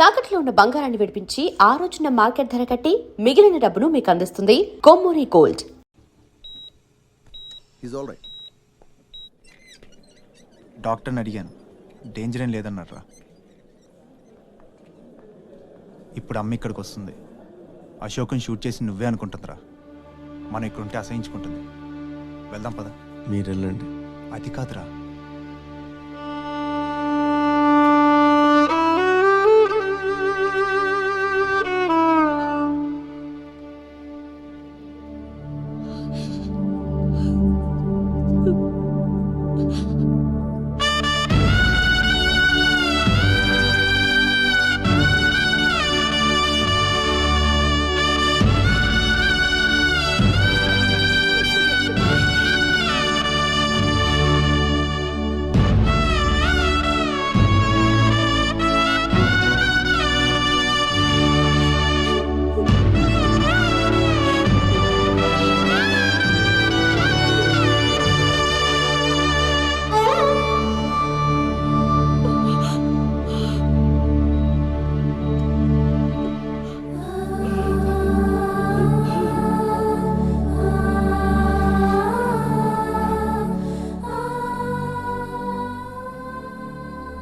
తాకట్లో ఉన్న బంగారాన్ని విడిపించి ఆ రోజున మార్కెట్ ధర కట్టి మిగిలిన డబ్బును మీకు అందిస్తుంది కొమ్మూరి గోల్డ్. డాక్టర్ని అడిగాను, డేంజర్ ఏం లేదన్నారా. ఇప్పుడు అమ్మ ఇక్కడికి వస్తుంది. అశోక్ని షూట్ చేసి నువ్వే అనుకుంటుందిరా. మనం ఇక్కడ ఉంటే అసహించుకుంటుంది. వెళ్దాం పద. మీరు వెళ్ళండి. అది కాదురా,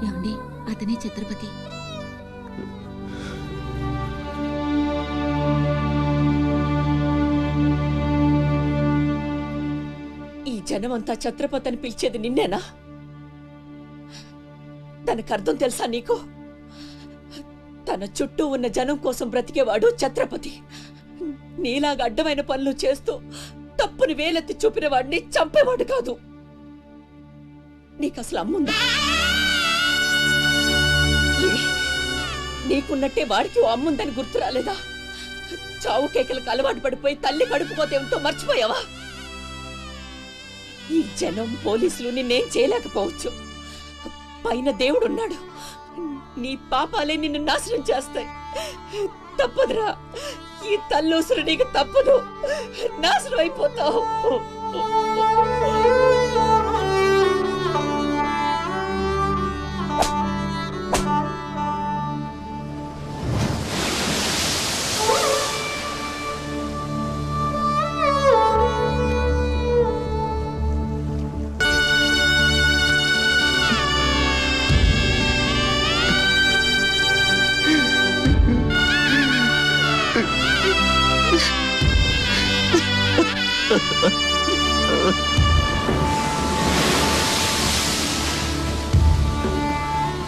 ఏమండి, అతనే ఛత్రపతి. ఈ జనమంతా ఛత్రపతి అని పిలిచేది నిన్నేనా? దానికి అర్థం తెలుసా నీకు? తన చుట్టూ ఉన్న జనం కోసం బ్రతికేవాడు ఛత్రపతి. నీలాగా అడ్డమైన పనులు చేస్తూ తప్పుని వేలెత్తి చూపిన వాడిని చంపేవాడు కాదు. నీకు అసలు అమ్ముందా? నీకున్నట్టే వాడికి ఓ అమ్ముందని గుర్తు రాలేదా? చావు కేకలకు అలవాటు పడిపోయి తల్లి కడుపుకోతే ఏమిటో మర్చిపోయావా? ఈ జనం పోలీసులు నిన్నేం చేయలేకపోవచ్చు. పైన దేవుడున్నాడు. నీ పాపాలే నిన్ను నాశనం చేస్తాయి. తప్పదురా, ఈ తల్లూసురు నీకు తప్పదు. నాశనం అయిపోతావు.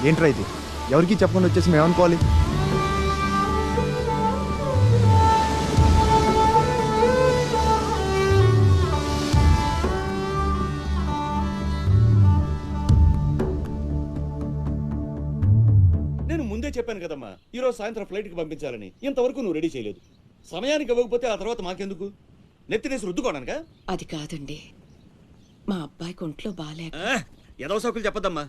ఏంట్రా ఇది? ఎవరికి చెప్పకుండా వచ్చేసి మేమనుకోవాలి? నేను ముందే చెప్పాను కదమ్మా, ఈరోజు సాయంత్రం ఫ్లైట్కి పంపించాలని. ఇంతవరకు నువ్వు రెడీ చేయలేదు. సమయానికి ఇవ్వకపోతే ఆ తర్వాత మాకెందుకు? నెత్తినేసి రుద్దుకోవడానికా? అది కాదండి, మా అబ్బాయికి ఒంట్లో బాలేక. ఏదో సౌకులు చెప్పద్దమ్మా.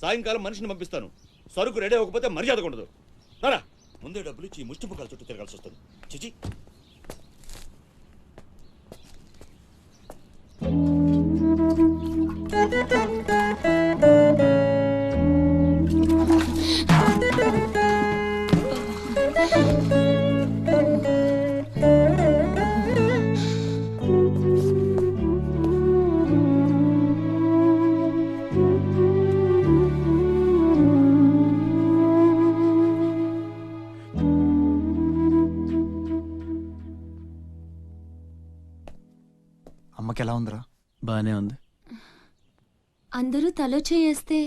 సాయంకాలం మనిషిని పంపిస్తాను. సరుకు రెడీ అవ్వకపోతే మర్యాద ఉండదు. రారా, ముందే డబ్బులు ఇచ్చి ముష్టి పుకాల చుట్టూ తిరగాల్సి వస్తుంది. చిచి. అమ్మకి ఎలా ఉందిరా? బానే ఉంది. అందరూ తలో చేయేస్తే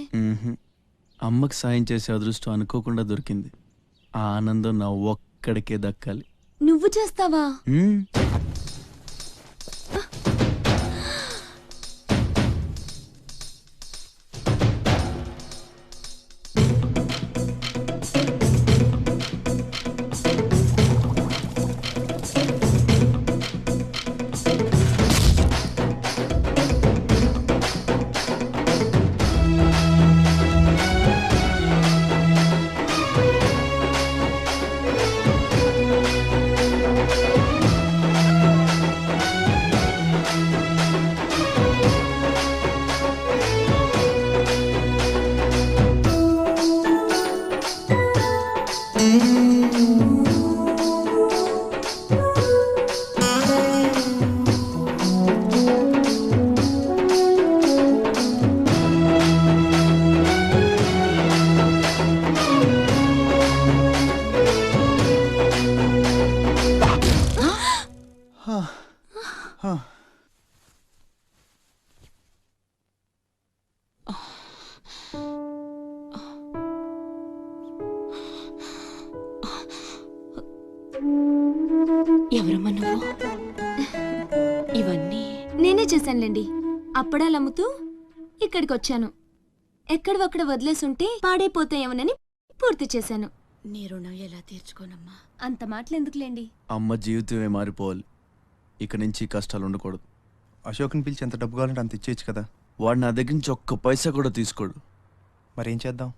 అమ్మకి సాయం చేసే అదృష్టం అనుకోకుండా దొరికింది. ఆ ఆనందం నా ఒక్కడికే దక్కాలి. నువ్వు చేస్తావా? ఎవరమ్మా నువ్వు? ఇవన్నీ నేనే చేశానులేండి. అప్పడాలు అమ్ముతూ ఇక్కడికి వచ్చాను. ఎక్కడొక్కడ వదిలేసుంటే పాడైపోతాయేమోనని పూర్తి చేశాను. నీ రుణం ఎలా తీర్చుకోనమ్మా? అంత మాటలు ఎందుకులేండి. అమ్మ జీవితమే మారిపోవాలి. ఇక నుంచి కష్టాలు ఉండకూడదు. అశోక్ని పిలిచి ఎంత డబ్బు కావాలంటే అంత ఇచ్చేయచ్చు కదా. వాడు నా దగ్గర నుంచి ఒక్క పైసా కూడా తీసుకోడు. మరేం చేద్దాం?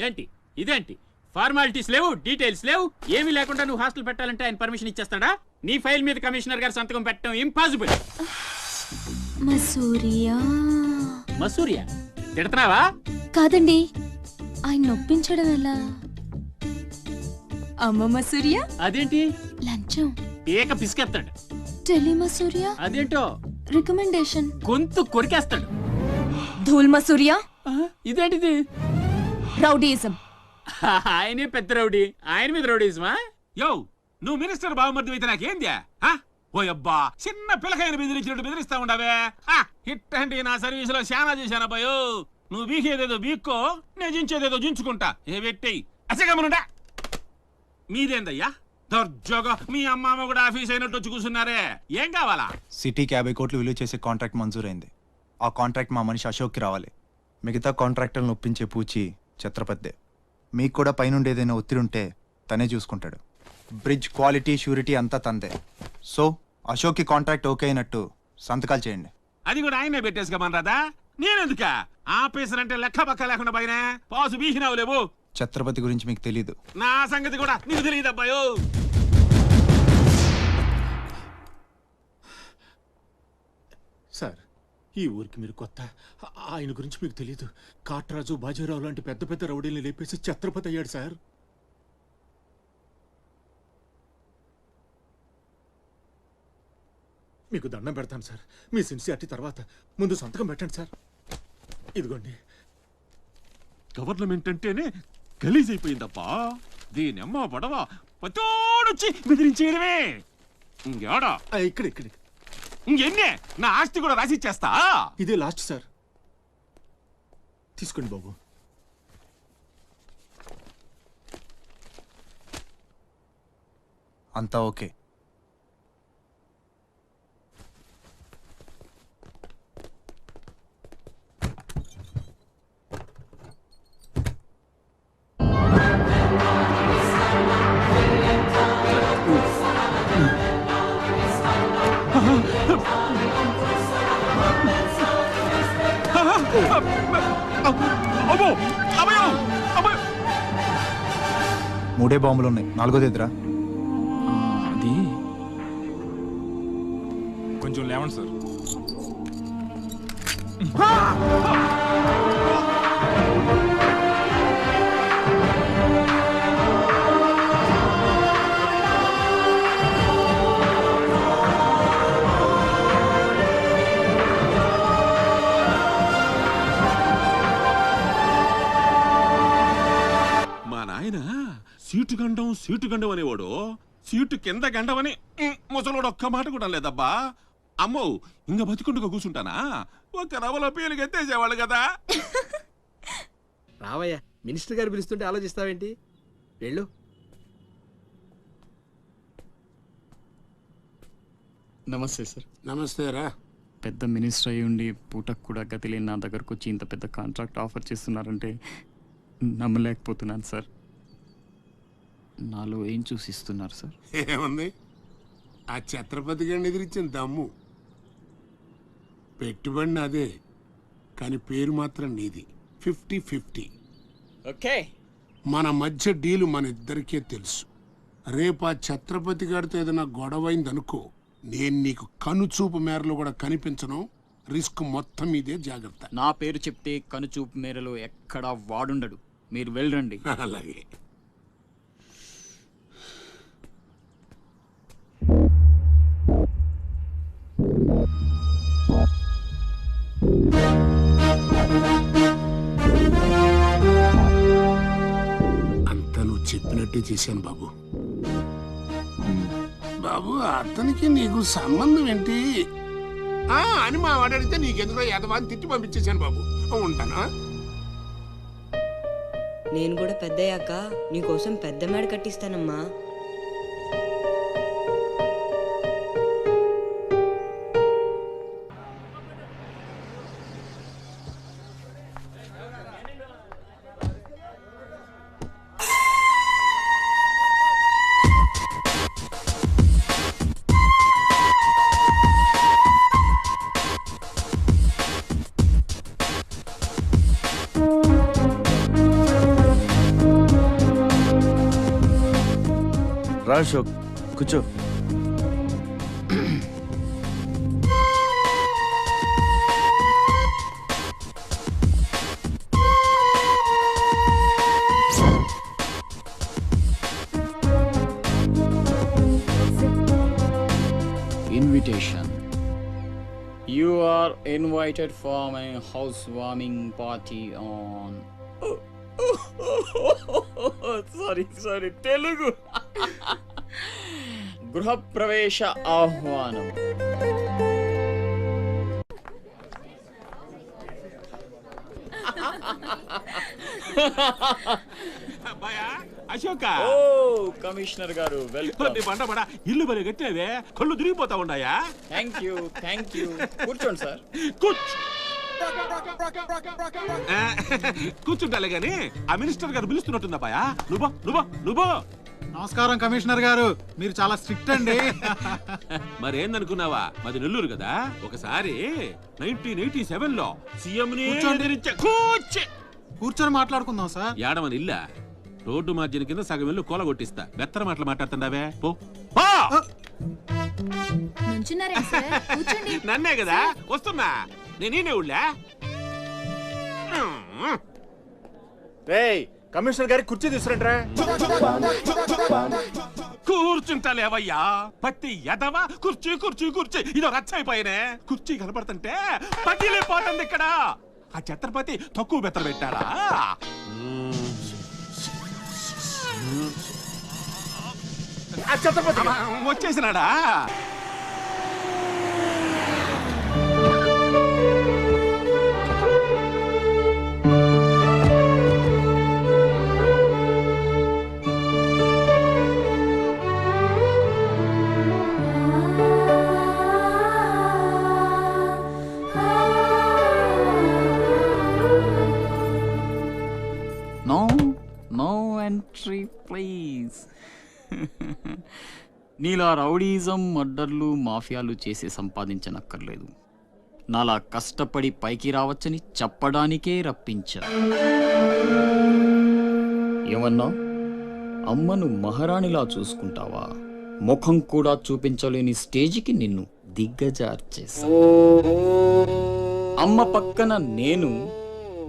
ఏంటి ఇదేంటి ఫార్మాలిటీస్ లేవు, డీటెయిల్స్ లేవు, ఏమీ లేకుండా నువ్వు హాస్టల్ పెట్టాలంటే ఆయన పర్మిషన్ ఇచ్చేస్తాడా? నీ ఫైల్ మీద కమిషనర్ గారు సంతకం పెట్టడం ఇంపాసిబుల్. మసూరియా మసూరియా తిడుతున్నావా? కాదండి, ఆయన నొప్పించడం ఎలా? అమ్మ మసూరియా అదేంటి లంచం. ఏక పిసికేస్తాడు. టెలి మసూరియా అదేంటో రికమెండేషన్. గొంతు కొరికేస్తాడు. ధూల్ మసూరియా ఇదేంటిది? రౌడీయిజం. ఆయనే పెద్ద రౌడీ, ఆయన మీద రౌడీజమా? యో నువ్వు మినిస్టర్ బావమర్ది అయితే నాకేంద్యా? ఓ అబ్బా చిన్న పిల్లకాయని బెదిరించినట్టు బెదిరిస్తా ఉండవే. ఇట్టండి నా సర్వీసులో శానా చేశానబ్బాయో. నువ్వు బీకేదేదో బీక్కో, నేను జించేదేదో జించుకుంటా. ఏ పెట్టేయి అసగమనుండా. మీదేందయ్యా దర్జోగా మీ అమ్మ కూడా ఆఫీస్ అయినట్టు వచ్చి కూర్చున్నారే, ఏం కావాలా? సిటీకి 50 కోట్లు విలువ చేసే కాంట్రాక్ట్ మంజూరైంది. ఆ కాంట్రాక్ట్ మా మనిషి అశోక్కి రావాలి. మిగతా కాంట్రాక్టర్లను ఒప్పించే పూచి ఛత్రపతిదే. మీకు కూడా పైనుండి ఏదైనా ఒత్తిడి ఉంటే తనే చూసుకుంటాడు. బ్రిడ్జ్ క్వాలిటీ షూరిటీ అంతా తందే. సో అశోక్కి కాంట్రాక్ట్ ఓకే అయినట్టు సంతకాలు చేయండి. అది కూడా ఆయనే పెట్టేసుకోమనరాదా? నేనెందుక? ఆఫీసర్ అంటే లెక్క పక్క లేకుండా పైన పాసు బీసినావు లేవు. ఛత్రపతి గురించి మీకు తెలీదు. నా సంగతి కూడా నీకు తెలియదు అబ్బాయో. సార్, ఈ ఊరికి మీరు కొత్త. ఆయన గురించి మీకు తెలియదు. కాట్రాజు, బాజీరావు లాంటి పెద్ద పెద్ద రౌడీల్ని లేపేసి ఛత్రపతి అయ్యాడు సార్. మీకు దండం పెడతాను సార్. మీ సిన్సియారిటీ తర్వాత ముందు సంతకం పెట్టండి సార్. ఇదిగోండి. గవర్నమెంట్ అంటేనే గలీజ్ అయిపోయిందబ్బా. దీనమ్మ పడవ పతోడొచ్చి బెదిరించేయడమే. ఇంకేడా ఇక్కడ ఇక్కడ ఇంకెన్నే నా ఆస్తి కూడా రాసిచ్చేస్తా. ఇదే లాస్ట్ సార్. తీసుకోండి బాబు. అంతా ఓకే. అబ్బో అబ్బయో అబ్బో. 3 బాంబులు ఉన్నాయి, 4ది ఎదురా. అది కొంచెం లేవండి సార్. మా నాయన సీటు గండం అనేవాడు. సీటు కింద గండమని ముసలోడు ఒక్క మాట కూడా లేదబ్బా. అమ్మో ఇంకా బతికుండగా కూర్చుంటానా? ఒక్క రవలో పేలుగా ఎత్తేసేవాళ్ళు కదా. రావయ్యా, మినిస్టర్ గారు పిలుస్తుంటే ఆలోచిస్తావేంటి? వెళ్ళు. నమస్తే సార్. నమస్తే రా. పెద్ద మినిస్టర్ అయ్యి ఉండి పూటకు కూడా గతి లేని నా దగ్గరకు వచ్చి ఇంత పెద్ద కాంట్రాక్ట్ ఆఫర్ చేస్తున్నారంటే నమ్మలేకపోతున్నాను సార్. నాలో ఏం చూసి ఇస్తున్నారు సార్? ఏముంది, ఆ ఛత్రపతి గారిని ఎదిరించిన దమ్ము. పెట్టుబడి నాదే, కానీ పేరు మాత్రం నీది. 50-50. ఓకే, మన మధ్య డీలు మన ఇద్దరికే తెలుసు. రేపు ఆ ఛత్రపతి గారితో ఏదైనా గొడవైందనుకో, నేను నీకు కనుచూపు మేరలో కూడా కనిపించను. రిస్క్ మొత్తం మీదే, జాగ్రత్త. నా పేరు చెప్తే కనుచూపు మేరలో ఎక్కడా వాడుండడు. మీరు వెళ్ళండి. అలాగే. నువ్వు చెప్పినట్టే చేశాను బాబు. బాబు అతనికి నీకు సంబంధం ఏంటి అని మా వాడు అడిగితే నీకెందుకో ఎదవాన్ని తిట్టి పంపించేశాను బాబు. ఉంటానా? నేను కూడా పెద్దయ్యాక నీకోసం పెద్ద మేడ కట్టిస్తానమ్మా. రా అశోక్, కూర్చో. Invitation. You are invited for my housewarming party on. Sorry Telugu. గృహప్రవేశ ఆహ్వానం. అశోక, ఓ కమిషనర్ గారు వెల్కమ్. బండ ఇల్లు బలి కట్టావే, కళ్ళు తిరిగిపోతా ఉన్నాయా? థ్యాంక్ యూ కూర్చోండి సార్. కూర్చుంటాలే గాని ఆ మినిస్టర్ గారు పిలుస్తున్నట్టుందా బాయా? నువ్వు నమస్కారం కమిషనర్ గారు, మీరు చాలా స్ట్రిక్ట్ అండి. మరేందనుకున్నావా, మాది నెల్లూరు కదా. ఒకసారి 1987లో సీఎం కూర్చొని మాట్లాడుకుందాం సార్. ఏడమని ఇల్లా రోడ్డు మార్జిన్ కింద సగం ఇల్లు కూల కొట్టిస్తా. బెత్తర మాటలు మాట్లాడుతుండవే, పో. నన్నే కదా వస్తున్నా, నేనే ఊళ్ళా. కమిషనర్ గారి కుర్చీ తీసుకురంట్రా. కూర్చుంటలేవయ్యా పత్తి ఎదవా. కుర్చీ కుర్చీ కుర్చీ ఇదో రచ్చైపోయినే. కుర్చీ కనపడుతుంటే పగిలిపోతుంది ఇక్కడ. ఆ ఛత్రపతి తక్కువ బెత్తర పెట్టాడా? ఛత్రపతి వచ్చేసినాడా? No entry please. నీలా రౌడీజం, మర్డర్లు, మాఫియాలు చేసి సంపాదించనక్కర్లేదు. నాలా కష్టపడి పైకి రావచ్చని చెప్పడానికే రప్పించా. ఏమన్నా అమ్మను మహారాణిలా చూసుకుంటావా? ముఖం కూడా చూపించలేని స్టేజికి నిన్ను దిగ్గజార్చేసా. అమ్మ పక్కన నేను,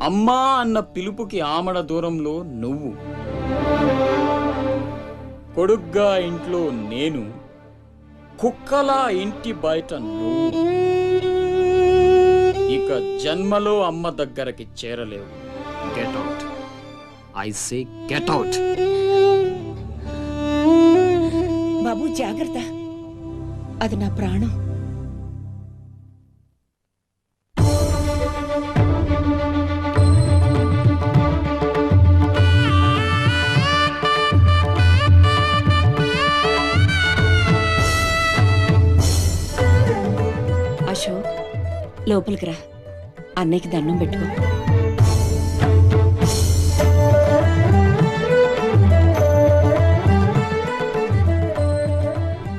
అమ్మా అన్న పిలుపుకి ఆమడ దూరంలో నువ్వు. కొడుగ్గా ఇంట్లో నేను, కుక్కలా ఇంటి బయట నువ్వు. ఇక జన్మలో అమ్మ దగ్గరకి చేరలేవు. Get out, I say get out. బాబు జాగ్రత్త, అది నా ప్రాణం. అశోక్, లోపలికి రా, అన్నయ్యకి దండం పెట్టుకో.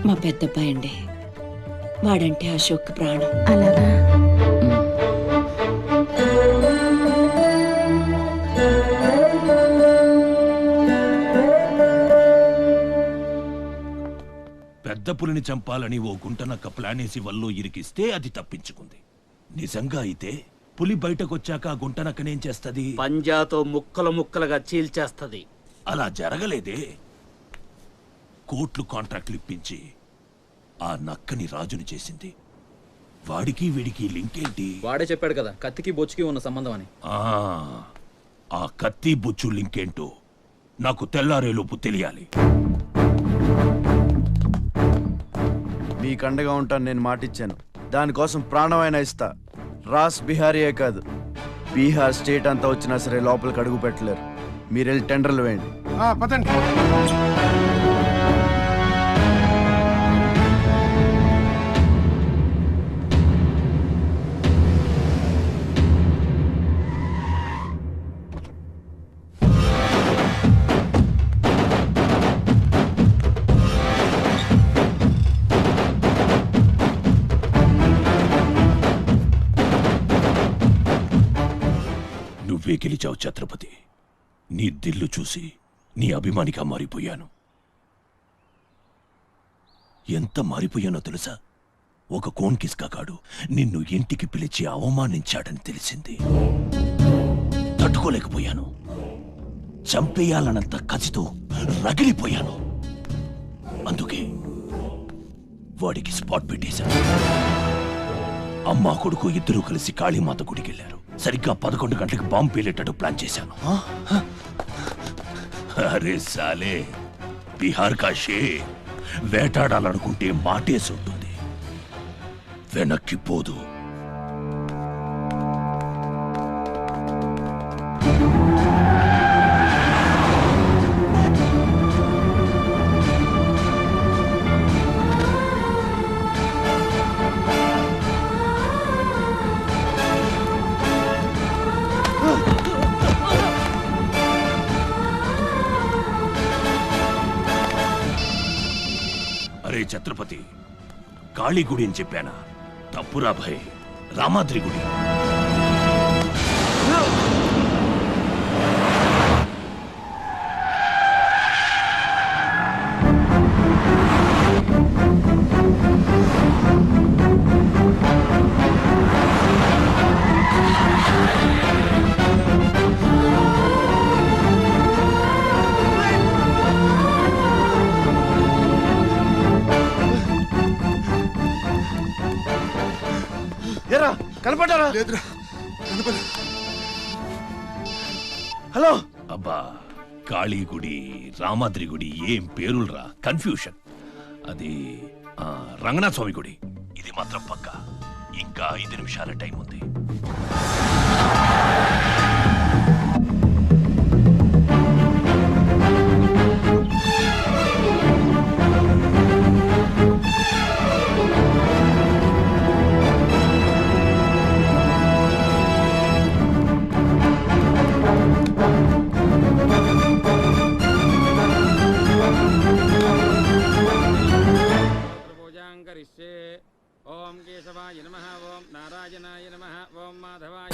మా పెద్దబ్బాయి అండి, వాడంటే అశోక్ ప్రాణం. అలాగా? పెద్ద పులిని చంపాలని ఓ గుంటనక్క ప్లానేసి వల్లో ఇరికిస్తే అది తప్పించుకుంది. నిజంగా అయితే పులి బయటకొచ్చాక ఆ గుంటనక్కనేం చేస్తది? పంజాతో ముక్కలు ముక్కలుగా చీల్చేస్తది. అలా జరగలేదే. కోట్లు కాంట్రాక్ట్లు ఇప్పించి ఆ నక్కని రాజుని చేసింది. వాడికి వీడికి లింక్ ఏంటి? వాడే చెప్పాడు కదా కత్తికి బొచ్చుకి ఉన్న సంబంధం అని. ఆ కత్తి బొచ్చు లింకేంటో నాకు తెల్లారేలోపు తెలియాలి. మీకు అండగా ఉంటాను, నేను మాటిచ్చాను. దానికోసం ప్రాణమైనా ఇస్తా. రాస్ బిహారీయే కాదు, బీహార్ స్టేట్ అంతా వచ్చినా సరే లోపలికి అడుగు పెట్టలేరు. మీరు వెళ్ళి టెండర్లు వేయండి. పదండి. నువ్వే గెలిచావు ఛత్రపతి. నీ దిల్లు చూసి నీ అభిమానిగా మారిపోయాను. ఎంత మారిపోయానో తెలుసా? ఒక కోన్ కిస్కాగాడు నిన్ను ఇంటికి పిలిచి అవమానించాడని తెలిసింది. తట్టుకోలేకపోయాను. చంపేయాలన్నంత కసితో రగిలిపోయాను. అందుకే వాడికి స్పాట్ పెట్టేశాను. అమ్మా కొడుకు ఇద్దరూ కలిసి కాళీమాత గుడికెళ్లారు. సరిగ్గా 11 గంటలకు బాంబు పేలేటట్టు ప్లాన్ చేశాను. అరే సాలే, బీహార్ కా షేర్ వేటాడాలనుకుంటే మాటేసి ఉంటుంది, వెనక్కి పోదు. అరే ఛత్రపతి, కాళీ గుడి అని చెప్పానా? తప్పురా భయ్, రామాద్రి గుడి. కనపడ్డారా? లేదురా. హలో. అబ్బా, కాళీ గుడి, రామాద్రి గుడి ఏం పేరులరా, కన్ఫ్యూషన్. అది రంగనాథ స్వామి గుడి. ఇది మాత్రం పక్కా. ఇంకా 5 నిమిషాల టైం ఉంది. ఓం కేశవాయ నమః, ఓం నారాయణాయ నమః, ఓం మాధవాయ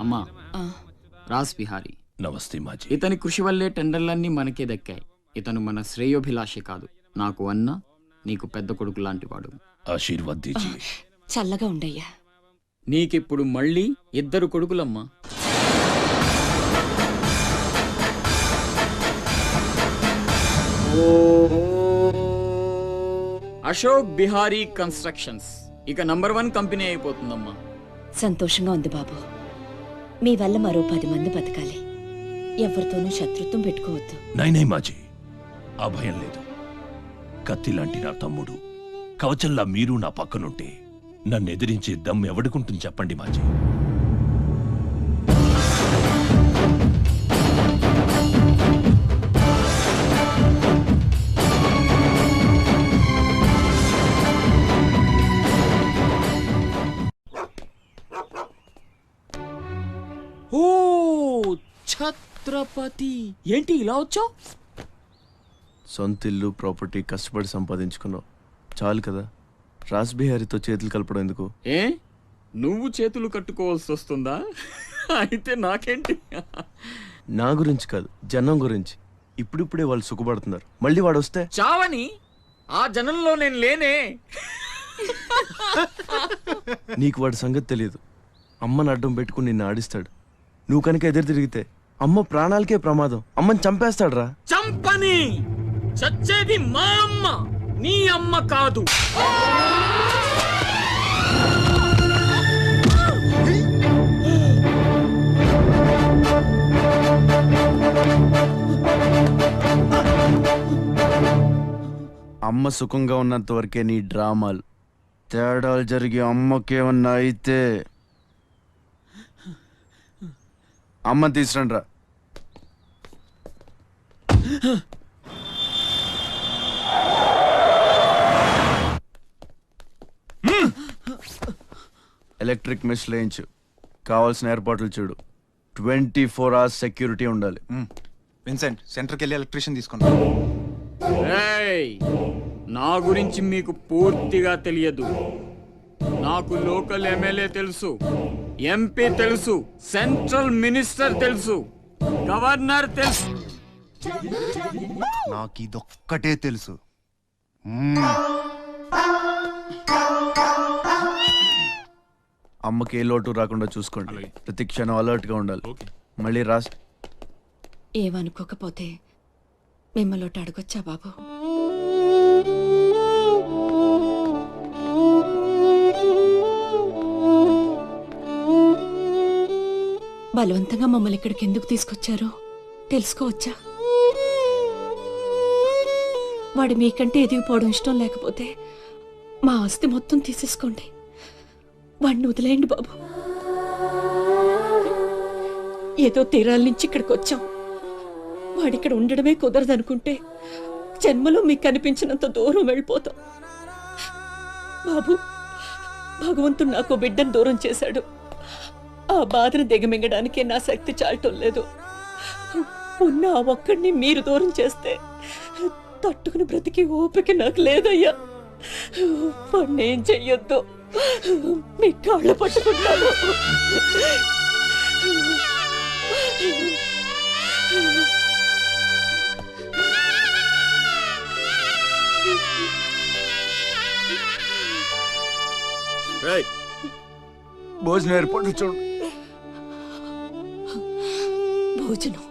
అమ్మా, రాస్ బిహారీ. నమస్తే మాజీ. ఇతని కృషి వల్లే టెండర్లన్నీ మనకే దక్కాయి. ఇతను మన శ్రేయోభిలాషి కాదు, నాకు అన్న, నీకు పెద్ద కొడుకు లాంటివాడు. ఆశీర్వాద్ దీజీ. చల్లగా ఉండయ్యా. నీకిప్పుడు మళ్ళీ 2 కొడుకులమ్మా. అశోక్ బిహారీ కన్స్ట్రక్షన్స్ ఇక నంబర్ 1 కంపెనీ అయిపోతుందమ్మా. సంతోషంగా ఉంది బాబు. మీ వల్ల మరో 10 మంది బతకాలి. ఎవరితోనూ శత్రుత్వం పెట్టుకోవద్దు. నైనే మాజీ, ఆ భయం లేదు. కత్తి లాంటి నా తమ్ముడు, కవచంలా మీరు నా పక్కనుంటే నన్ను ఎదిరించే దమ్ ఎవడుకుంటుంది చెప్పండి మాజీ. ఓ ఛత్రపతి, ఏంటి ఇలా వచ్చావు? సొంత ఇల్లు, ప్రాపర్టీ కష్టపడి సంపాదించుకున్నావు, చాలు కదా. రాస్ బిహారీతో చేతులు కలపడం ఎందుకు? ఏ, నువ్వు చేతులు కట్టుకోవాల్సి వస్తుందా? అయితే నాకేంటి? నా గురించి కాదు, జనం గురించి. ఇప్పుడిప్పుడే వాళ్ళు సుఖపడుతున్నారు, మళ్ళీ వాడు వస్తే చావని ఆ జనంలో నేను లేనే. నీకు వాడి సంగతి తెలియదు. అమ్మని అడ్డం పెట్టుకుని నిన్ను ఆడిస్తాడు. నువ్వు కనుక ఎదురు తిరిగితే అమ్మ ప్రాణాలకే ప్రమాదం. అమ్మని చంపేస్తాడు రా. చంపని చచ్చేది మా అమ్మ, నీ అమ్మ కాదు. అమ్మ సుఖంగా ఉన్నంత వరకే నీ డ్రామాలు. తేడాలు జరిగి అమ్మకేమన్నా అయితే అమ్మ తీసురండి రా. ఎలక్ట్రిక్ మెష్ లేయించు. కావాల్సిన ఏర్పాట్లు చూడు. 24 hours సెక్యూరిటీ ఉండాలి. విన్సెంట్, సెంటర్కి వెళ్ళి ఎలక్ట్రీషియన్ తీసుకున్నా. ఏయ్, నా గురించి మీకు పూర్తిగా తెలియదు. నాకు లోకల్ ఎమ్మెల్యే తెలుసు, ఎంపీ తెలుసు, సెంట్రల్ మినిస్టర్ తెలుసు, గవర్నర్ తెలుసు. నాకు ఇదొక్కటే తెలుసు. అమ్మకి ఏ లోటు రాకుండా చూసుకోండి. ప్రతి క్షణం అలర్ట్ గా ఉండాలి. మళ్ళీ రాస్. ఏమనుకోకపోతే మిమ్మల్ని ఒకటి అడగొచ్చా బాబు? బలవంతంగా మమ్మల్ని ఇక్కడికి ఎందుకు తీసుకొచ్చారో తెలుసుకోవచ్చా? వాడు మీకంటే ఎదిగిపోవడం ఇష్టం లేకపోతే మా ఆస్తి మొత్తం తీసేసుకోండి. వాడిని వదిలేయండి బాబు. ఏదో తీరాల నుంచి ఇక్కడికి వచ్చాం. వాడిక్కడ ఉండడమే కుదరదనుకుంటే జన్మలో మీకు కనిపించినంత దూరం వెళ్ళిపోతాం. బాబు, భగవంతుడు నాకు బిడ్డను దూరం చేశాడు. ఆ బాధను దిగమింగడానికే నా శక్తి చాలటం లేదు. ఉన్న ఆ ఒక్కడిని మీరు దూరం చేస్తే తట్టుకుని బ్రతికి ఓపిక నాకు లేదయ్యా. వాడిని ఏం చెయ్యొద్దు, మీ కాళ్ళ పట్టుకుంటాను. భోజనం ఏర్పాట్లు చూడు. భోజనం